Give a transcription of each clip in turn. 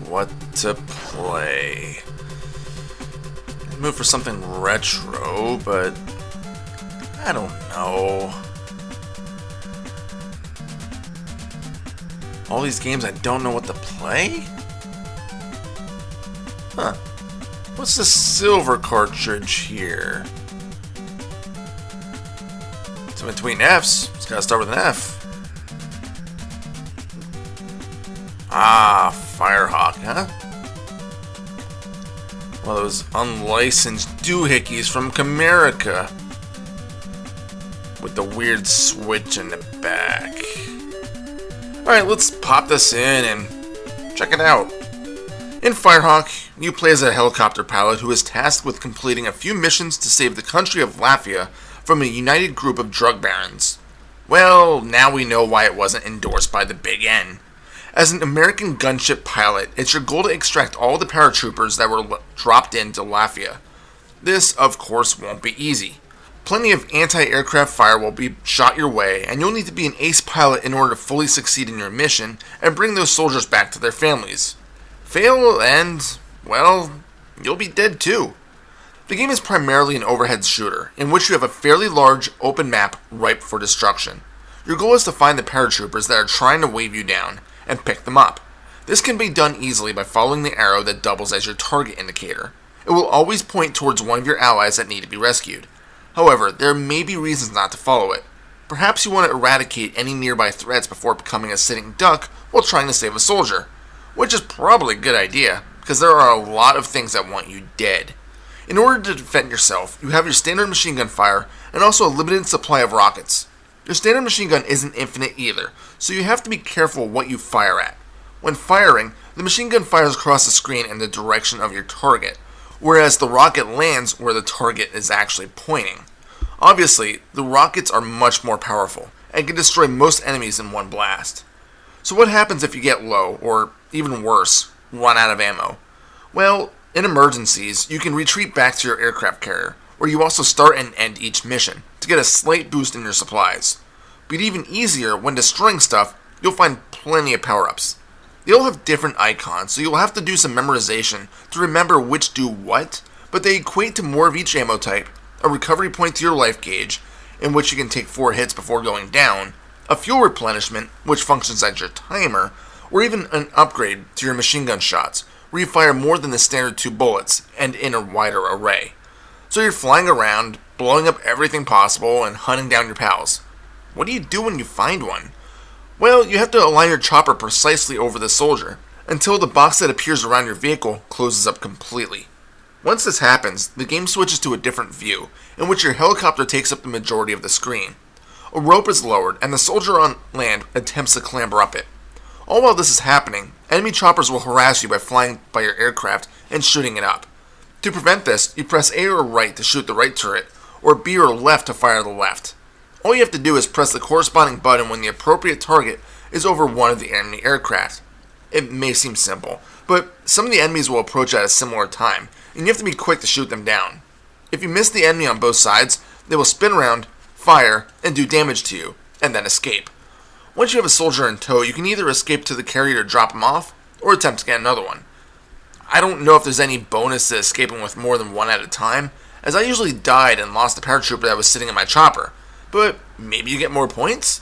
What to play? I'd move for something retro, but I don't know. All these games I don't know what to play? Huh. What's the silver cartridge here? It's in between F's. It's gotta start with an F. Ah, Firehawk, huh? Well, those unlicensed doohickeys from Camerica. With the weird switch in the back. Alright, let's pop this in and check it out. In Firehawk, you play as a helicopter pilot who is tasked with completing a few missions to save the country of Latvia from a united group of drug barons. Well, now we know why it wasn't endorsed by the Big N. As an American gunship pilot, it's your goal to extract all the paratroopers that were dropped into Latvia. This, of course, won't be easy. Plenty of anti-aircraft fire will be shot your way, and you'll need to be an ace pilot in order to fully succeed in your mission and bring those soldiers back to their families. Fail and, well, you'll be dead too. The game is primarily an overhead shooter, in which you have a fairly large, open map ripe for destruction. Your goal is to find the paratroopers that are trying to wave you down, and pick them up. This can be done easily by following the arrow that doubles as your target indicator. It will always point towards one of your allies that need to be rescued. However, there may be reasons not to follow it. Perhaps you want to eradicate any nearby threats before becoming a sitting duck while trying to save a soldier, which is probably a good idea, because there are a lot of things that want you dead. In order to defend yourself, you have your standard machine gun fire and also a limited supply of rockets. Your standard machine gun isn't infinite either, so you have to be careful what you fire at. When firing, the machine gun fires across the screen in the direction of your target, whereas the rocket lands where the target is actually pointing. Obviously, the rockets are much more powerful and can destroy most enemies in one blast. So what happens if you get low, or even worse, run out of ammo? Well, in emergencies, you can retreat back to your aircraft carrier, where you also start and end each mission, to get a slight boost in your supplies. But even easier, when destroying stuff, you'll find plenty of power-ups. They all have different icons, so you'll have to do some memorization to remember which do what, but they equate to more of each ammo type, a recovery point to your life gauge, in which you can take 4 hits before going down, a fuel replenishment, which functions as your timer, or even an upgrade to your machine gun shots, where you fire more than the standard 2 bullets, and in a wider array. So you're flying around, blowing up everything possible, and hunting down your pals. What do you do when you find one? Well, you have to align your chopper precisely over the soldier, until the box that appears around your vehicle closes up completely. Once this happens, the game switches to a different view, in which your helicopter takes up the majority of the screen. A rope is lowered, and the soldier on land attempts to clamber up it. All while this is happening, enemy choppers will harass you by flying by your aircraft and shooting it up. To prevent this, you press A or right to shoot the right turret, or B or left to fire the left. All you have to do is press the corresponding button when the appropriate target is over one of the enemy aircraft. It may seem simple, but some of the enemies will approach at a similar time, and you have to be quick to shoot them down. If you miss the enemy on both sides, they will spin around, fire, and do damage to you, and then escape. Once you have a soldier in tow, you can either escape to the carrier to drop him off, or attempt to get another one. I don't know if there's any bonus to escaping with more than one at a time, as I usually died and lost the paratrooper that was sitting in my chopper, but maybe you get more points?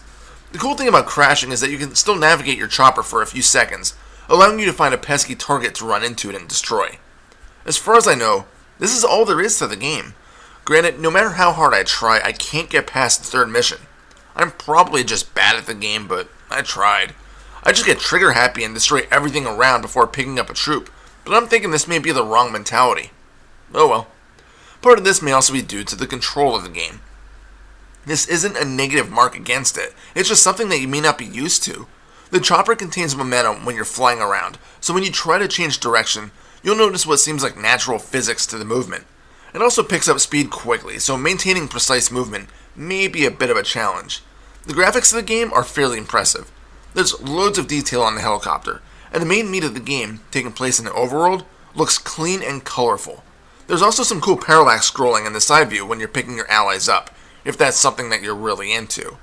The cool thing about crashing is that you can still navigate your chopper for a few seconds, allowing you to find a pesky target to run into it and destroy. As far as I know, this is all there is to the game. Granted, no matter how hard I try, I can't get past the third mission. I'm probably just bad at the game, but I tried. I just get trigger happy and destroy everything around before picking up a troop, but I'm thinking this may be the wrong mentality. Oh well. Part of this may also be due to the control of the game. This isn't a negative mark against it, it's just something that you may not be used to. The chopper contains momentum when you're flying around, so when you try to change direction, you'll notice what seems like natural physics to the movement. It also picks up speed quickly, so maintaining precise movement may be a bit of a challenge. The graphics of the game are fairly impressive. There's loads of detail on the helicopter, and the main meat of the game, taking place in the overworld, looks clean and colorful. There's also some cool parallax scrolling in the side view when you're picking your allies up, if that's something that you're really into.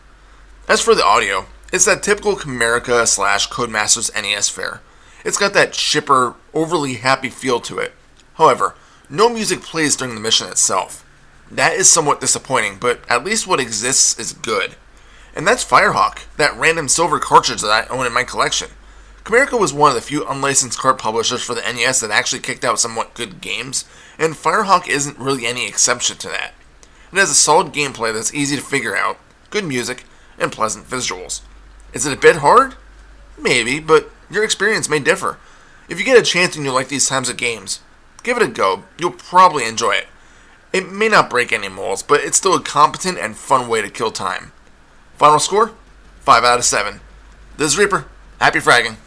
As for the audio, it's that typical Camerica / Codemasters NES fare. It's got that chipper, overly happy feel to it. However, no music plays during the mission itself. That is somewhat disappointing, but at least what exists is good. And that's Firehawk, that random silver cartridge that I own in my collection. Camerica was one of the few unlicensed cart publishers for the NES that actually kicked out somewhat good games, and Firehawk isn't really any exception to that. It has a solid gameplay that's easy to figure out, good music, and pleasant visuals. Is it a bit hard? Maybe, but your experience may differ. If you get a chance and you like these types of games, give it a go. You'll probably enjoy it. It may not break any molds, but it's still a competent and fun way to kill time. Final score? 5 out of 7. This is Reaper. Happy fragging.